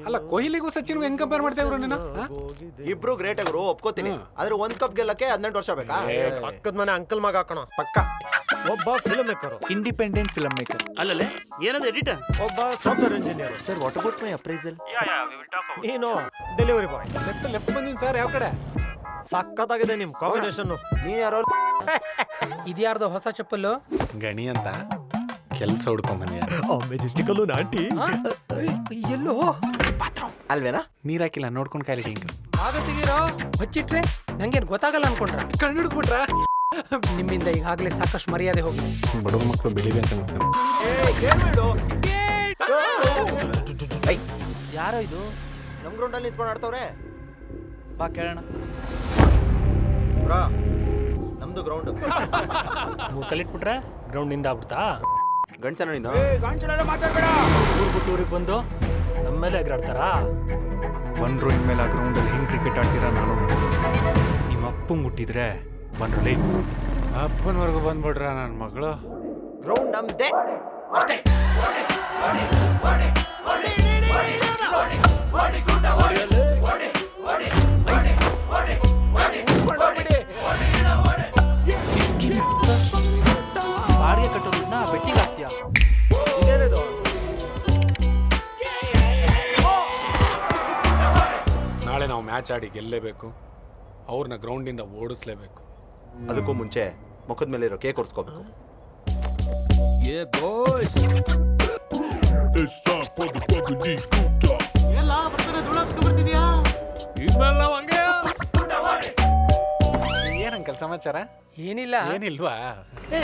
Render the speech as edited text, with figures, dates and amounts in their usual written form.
ಅಲ್ಲ ಕೊಹ್ಲಿಗೂ ಸಚಿನ್ಗೂ ಹೆಂಗ್ ಕಂಪೇರ್ ಮಾಡ್ತಾ ಇದ್ರು ನೀನು? ಇಬ್ರು ಗ್ರೇಟ್ ಆಗಿರು ಒಪ್ಕೋತೀನಿ, ಆದ್ರೆ ಒಂದ್ ಕಪ್ ಗೆಲ್ಲಕ್ಕೆ 18 ವರ್ಷ ಬೇಕಾ? ಪಕ್ಕದ ಮನೆ ಅಂಕಲ್ ಮಗ ಹಾಕೋಣ. ಪಕ್ಕ ಒಬ್ಬ film maker, independent film maker. ಅಲ್ಲಲ್ಲೇ ಏನದು ಎಡಿಟರ್? ಒಬ್ಬ software engineer. Sir what about my appraisal? ನೀನು ಡೆಲಿವರಿ ಬಾಯ್. ಲೆಫ್ಟ್ ಬಂದಿನಿ ಸರ್. ಯಾವ ಕಡೆ? ಸಕ್ಕತ್ತಾಗಿದೆ ನಿಮ್ ಕಾಂಬಿನೇಷನ್. ನೀನ್ ಯಾರೋ ಇದ್ಯಾರ್ದು ಹೊಸ ಚಪ್ಪಲ್ಲು? ಗಣಿ ಅಂತ ಕೆಲ್ಸ ಹುಡ್ಕೊಂಬಂದಿಯ. ಮೆಜೆಸ್ಟಿಕಲ್ಲು ನಾಂಟಿ ಎಲ್ಲೋ ಅಲ್ವೇನಾ? ನೀರ್ ಹಾಕಿಲ್ಲ, ನೋಡ್ಕೊಂಡ್ ಕಾಲಿ ಹಿಂಗ ಆಗ ತೆಗೀರೋ. ಬಚ್ಚಿಟ್ರೆ ನಂಗೇನ್ ಗೊತ್ತಾಗಲ್ಲ ಅನ್ಕೊಂಡ್ರ? ಕಣ್ಣು ಹಿಡ್ಬಿಟ್ರ. ನಿಮ್ಮಿಂದ ಈಗಾಗಲೇ ಸಾಕಷ್ಟು ಮರ್ಯಾದೆ ಹೋಗಿ. ಬಡವ ಮಕ್ಕಳು ಬೆಳಿಬೇಕು ಅಂತ. ಯಾರೋ ಇದು? ನಮ್ ಗ್ರೌಂಡ್ ಅಲ್ಲಿ ನಿಂತ್ಕೊಂಡು ಆಡ್ತವ್ರೆ. ಬಾ ಕೇಳೋಣ. ಬ್ರಾ, ನಮ್ದು ಗ್ರೌಂಡ್. ಕಲ್ಲಿಟ್ಬಿಟ್ರೆ ಗ್ರೌಂಡ್ ನಿಂದ ಆಗ್ಬಿಡ್ತಾ? ಗಂಡ್ಸನ ನೀನು? ಊರಿಗೆ ಬಂದು ನಮ್ಮ ಮೇಲೆ ಎಗರಾಡ್ತಾರಾ? ಬಂದ್ರು ಇನ್ಮೇಲೆ ಆ ಗ್ರೌಂಡಲ್ಲಿ ಹೆಂಗ್ ಕ್ರಿಕೆಟ್ ಆಡ್ತೀರಾ ನಾನು ನೋಡ್ತೀನಿ. ನಿಮ್ಮ ಅಪ್ಪು ಮುಟ್ಟಿದ್ರೆ ಬಂದ್ರಲ್ಲಿ ಅಪ್ಪನವರೆಗೂ ಬಂದ್ಬಿಡ್ರ ನನ್ನ ಮಗಳು. ಗ್ರೌಂಡ್ ನಮ್ದೆ. ಬಾಡಿಗೆ ಕಟ್ಟೋದನ್ನ ಬೆಟ್ಟಿಗೆ ಹಾಕ್ತೀಯಾ? ನಾಳೆ ನಾವು ಮ್ಯಾಚ್ ಆಡಿ ಗೆಲ್ಲೇಬೇಕು, ಅವ್ರನ್ನ ಗ್ರೌಂಡಿಂದ ಓಡಿಸ್ಲೇಬೇಕು. ಅದಕ್ಕೂ ಮುಂಚೆ ಮುಖದ ಮೇಲೆ ಇರೋ ಕೇಕ್ ಹೊಡ್ಸ್ಕೋಬೇಕು. ಏನಂಕಲ್ ಸಮಾಚಾರ? ಏನಿಲ್ಲ. ಏನಿಲ್ವಾ? ಏ